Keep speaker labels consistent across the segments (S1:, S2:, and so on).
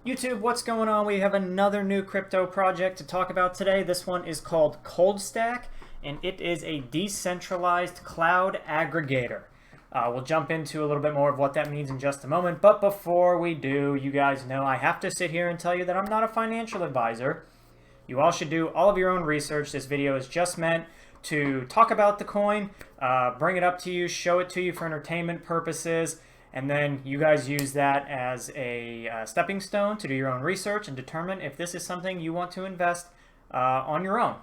S1: YouTube, what's going on? We have another new crypto project to talk about today. This one is called Coldstack, and it is a decentralized cloud aggregator. We'll jump into a little bit more of what that means in just a moment, but before we do, you guys know I have to sit here and tell you that I'm not a financial advisor. You all should do all of your own research. This video is just meant to talk about the coin, bring it up to you, show it to you for entertainment purposes, and then you guys use that as a stepping stone to do your own research and determine if this is something you want to invest on your own.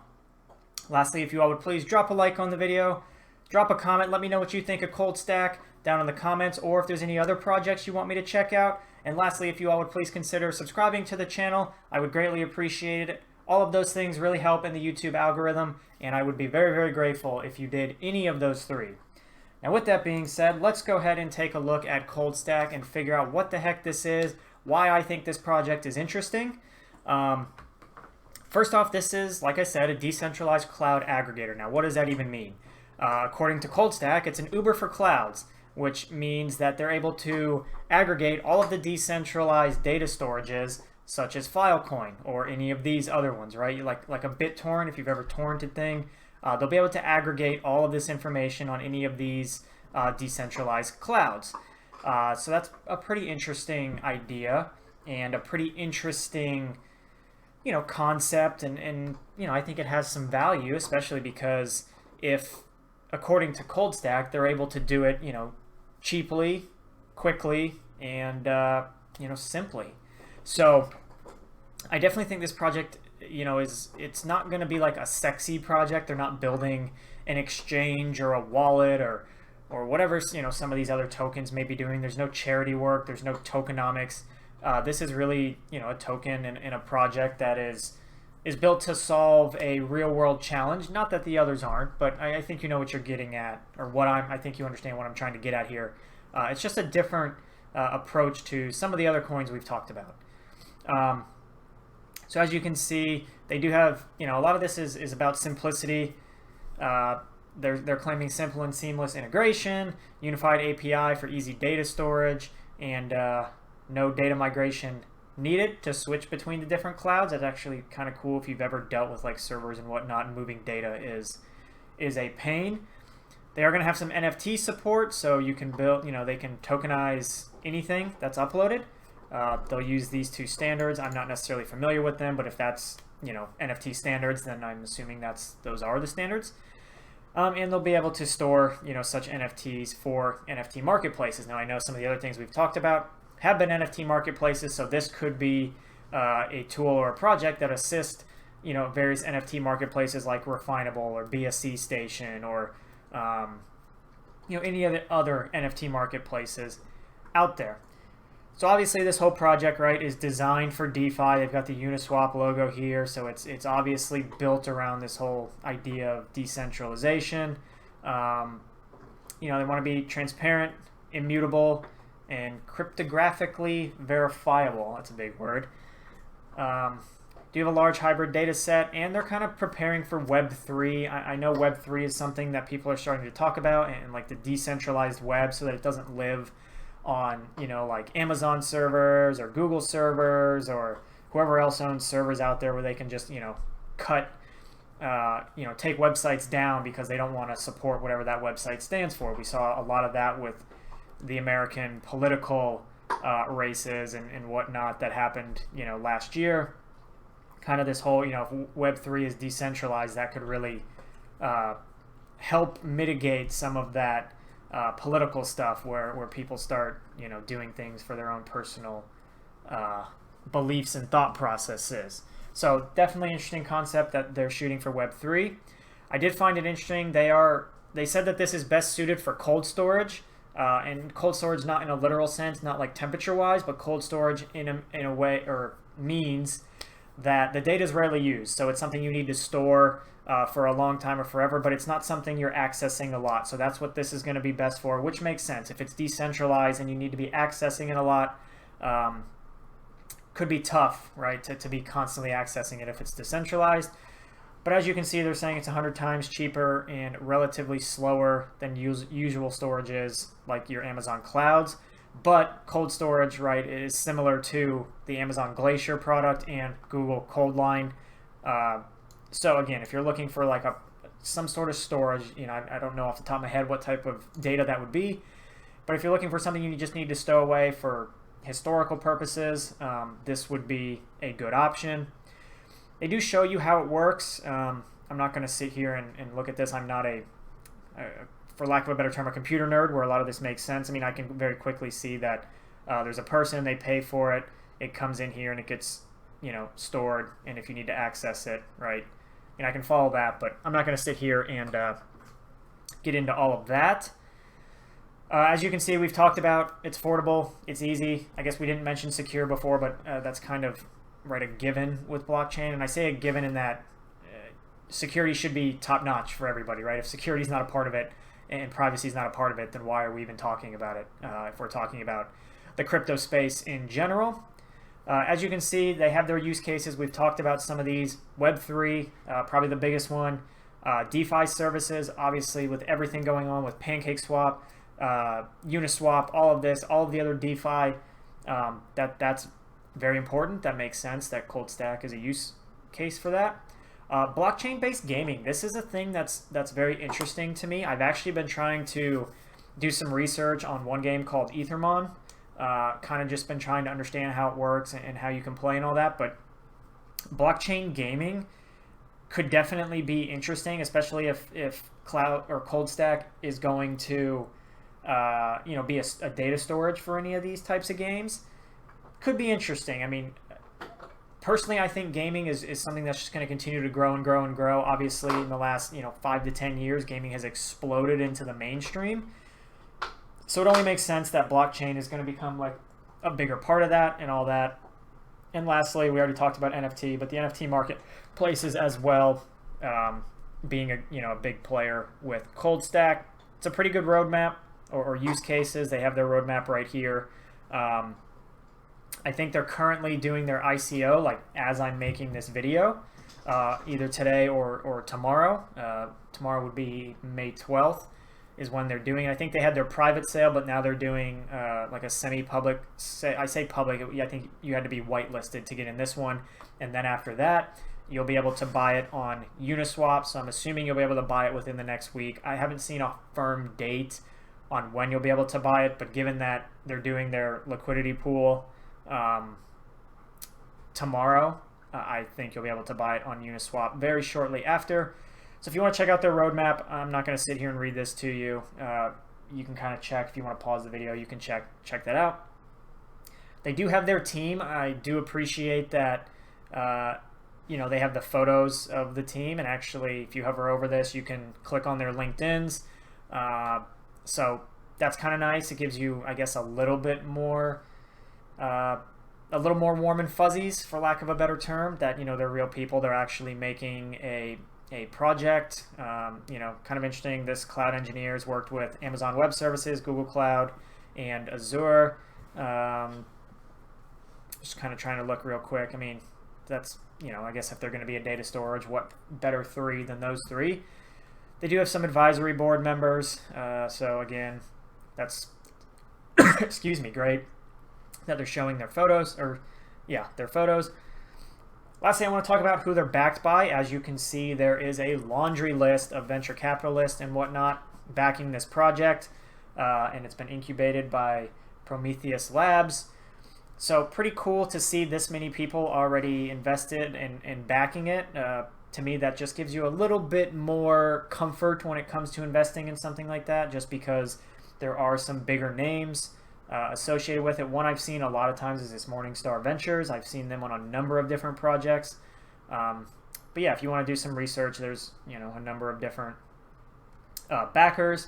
S1: Lastly, if you all would please drop a like on the video, drop a comment, let me know what you think of Coldstack down in the comments, or if there's any other projects you want me to check out. And lastly, if you all would please consider subscribing to the channel, I would greatly appreciate it. All of those things really help in the YouTube algorithm, and I would be very, very grateful if you did any of those three. Now, with that being said, let's go ahead and take a look at Coldstack and figure out what the heck this is, why I think this project is interesting. First off, this is, like I said, a decentralized cloud aggregator. Now, what does that even mean? According to Coldstack, it's an Uber for clouds, which means that they're able to aggregate all of the decentralized data storages, such as Filecoin or any of these other ones, right? Like a BitTorrent, if you've ever torrented thing. They'll be able to aggregate all of this information on any of these decentralized clouds. So that's a pretty interesting idea and a pretty interesting, concept. And I think it has some value, especially because if, according to Coldstack, they're able to do it, cheaply, quickly, and, simply. So I definitely think this project it's not going to be like a sexy project. They're not building an exchange or a wallet or whatever some of these other tokens may be doing. There's no charity work. There's no tokenomics. This is really a token in a project that is built to solve a real world challenge. Not that the others aren't, but I think you know what you're getting at, or I think you understand what I'm trying to get at here. It's just a different approach to some of the other coins we've talked about. So as you can see, they do have, a lot of this is about simplicity. They're claiming simple and seamless integration, unified API for easy data storage, and no data migration needed to switch between the different clouds. That's actually kind of cool if you've ever dealt with like servers and whatnot, and moving data is a pain. They are going to have some NFT support, so you can build, they can tokenize anything that's uploaded. They'll use these two standards. I'm not necessarily familiar with them, but if that's NFT standards, then I'm assuming those are the standards. And they'll be able to store such NFTs for NFT marketplaces. Now I know some of the other things we've talked about have been NFT marketplaces, so this could be a tool or a project that assists various NFT marketplaces like Refinable or BSC Station or any of the other NFT marketplaces out there. So obviously this whole project, right, is designed for DeFi. They've got the Uniswap logo here, so it's obviously built around this whole idea of decentralization. They want to be transparent, immutable, and cryptographically verifiable. That's a big word. Do you have a large hybrid data set? And they're kind of preparing for Web3. I know Web3 is something that people are starting to talk about, and like the decentralized web, so that it doesn't live on like Amazon servers or Google servers or whoever else owns servers out there where they can just cut take websites down because they don't want to support whatever that website stands for. We saw a lot of that with the American political races and whatnot that happened last year. Kind of this whole if Web3 is decentralized, that could really help mitigate some of that political stuff where people start doing things for their own personal beliefs and thought processes. So definitely interesting concept that they're shooting for Web3. I did find it interesting. They said that this is best suited for cold storage, and cold storage not in a literal sense, not like temperature wise, but cold storage in a way, or means that the data is rarely used. So it's something you need to store for a long time or forever, but it's not something you're accessing a lot. So that's what this is going to be best for, which makes sense. If it's decentralized and you need to be accessing it a lot, could be tough, right, to be constantly accessing it if it's decentralized. But as you can see, they're saying it's 100 times cheaper and relatively slower than usual storages like your Amazon clouds. But cold storage, right, is similar to the Amazon Glacier product and Google Coldline. So again, if you're looking for like some sort of storage, I don't know off the top of my head what type of data that would be, but if you're looking for something you just need to stow away for historical purposes, this would be a good option. They do show you how it works. I'm not going to sit here and look at this. I'm not for lack of a better term, a computer nerd where a lot of this makes sense. I mean, I can very quickly see that there's a person, they pay for it, it comes in here and it gets, stored, and if you need to access it, right, I can follow that, but I'm not going to sit here and get into all of that. As you can see, we've talked about it's affordable, it's easy. I guess we didn't mention secure before, but that's kind of a given with blockchain, and I say a given in that security should be top-notch for everybody, right? If security is not a part of it and privacy is not a part of it, then why are we even talking about it if we're talking about the crypto space in general? As you can see, they have their use cases. We've talked about some of these. Web3, probably the biggest one. DeFi services, obviously with everything going on with PancakeSwap, Uniswap, all of this, all of the other DeFi, that's very important. That makes sense that Coldstack is a use case for that. Blockchain-based gaming. This is a thing that's very interesting to me. I've actually been trying to do some research on one game called Ethermon. Kind of just been trying to understand how it works and how you can play and all that. But blockchain gaming could definitely be interesting, especially if Cloud or Coldstack is going to be a data storage for any of these types of games. Could be interesting. I mean, personally, I think gaming is something that's just going to continue to grow and grow and grow. Obviously, in the last 5 to 10 years, gaming has exploded into the mainstream. So it only makes sense that blockchain is going to become like a bigger part of that and all that. And lastly, we already talked about NFT, but the NFT marketplaces as well, being a big player with Coldstack. It's a pretty good roadmap or use cases. They have their roadmap right here. I think they're currently doing their ICO like as I'm making this video, either today or tomorrow. Tomorrow would be May 12th is when they're doing it. I think they had their private sale, but now they're doing like a semi-public. I say public. I think you had to be whitelisted to get in this one, and then after that, you'll be able to buy it on Uniswap. So I'm assuming you'll be able to buy it within the next week. I haven't seen a firm date on when you'll be able to buy it, but given that they're doing their liquidity pool tomorrow, I think you'll be able to buy it on Uniswap very shortly after. So if you want to check out their roadmap, I'm not going to sit here and read this to you. You can kind of check. If you want to pause the video, you can check that out. They do have their team. I do appreciate that they have the photos of the team, and actually if you hover over this, you can click on their LinkedIns. So that's kind of nice. It gives you, I guess, a little more warm and fuzzies, for lack of a better term, that they're real people. They're actually making a project. Kind of interesting. This cloud engineers worked with Amazon Web Services, Google Cloud, and Azure. Just kind of trying to look real quick. I mean, that's I guess if they're going to be a data storage, what better three than those three? They do have some advisory board members. So again, that's excuse me, great that they're showing their photos, their photos. Lastly, I want to talk about who they're backed by. As you can see, there is a laundry list of venture capitalists and whatnot backing this project, and it's been incubated by Prometheus Labs. So pretty cool to see this many people already invested in backing it. To me, that just gives you a little bit more comfort when it comes to investing in something like that, just because there are some bigger names associated with it. One I've seen a lot of times is this Morningstar Ventures. I've seen them on a number of different projects. But yeah, if you want to do some research, there's a number of different backers.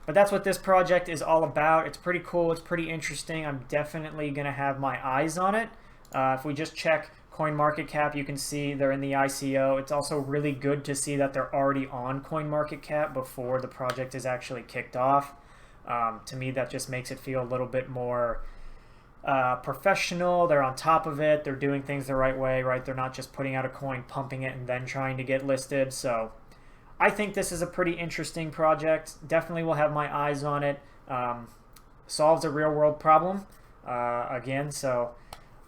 S1: But that's what this project is all about. It's pretty cool. It's pretty interesting. I'm definitely going to have my eyes on it. If we just check CoinMarketCap, you can see they're in the ICO. It's also really good to see that they're already on CoinMarketCap before the project is actually kicked off. To me, that just makes it feel a little bit more professional. They're on top of it. They're doing things the right way, right? They're not just putting out a coin, pumping it, and then trying to get listed. So I think this is a pretty interesting project. Definitely will have my eyes on it. solves a real world problem again. So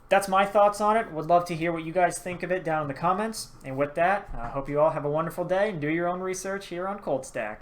S1: that's my thoughts on it. Would love to hear what you guys think of it down in the comments. And with that, I hope you all have a wonderful day and do your own research here on Coldstack.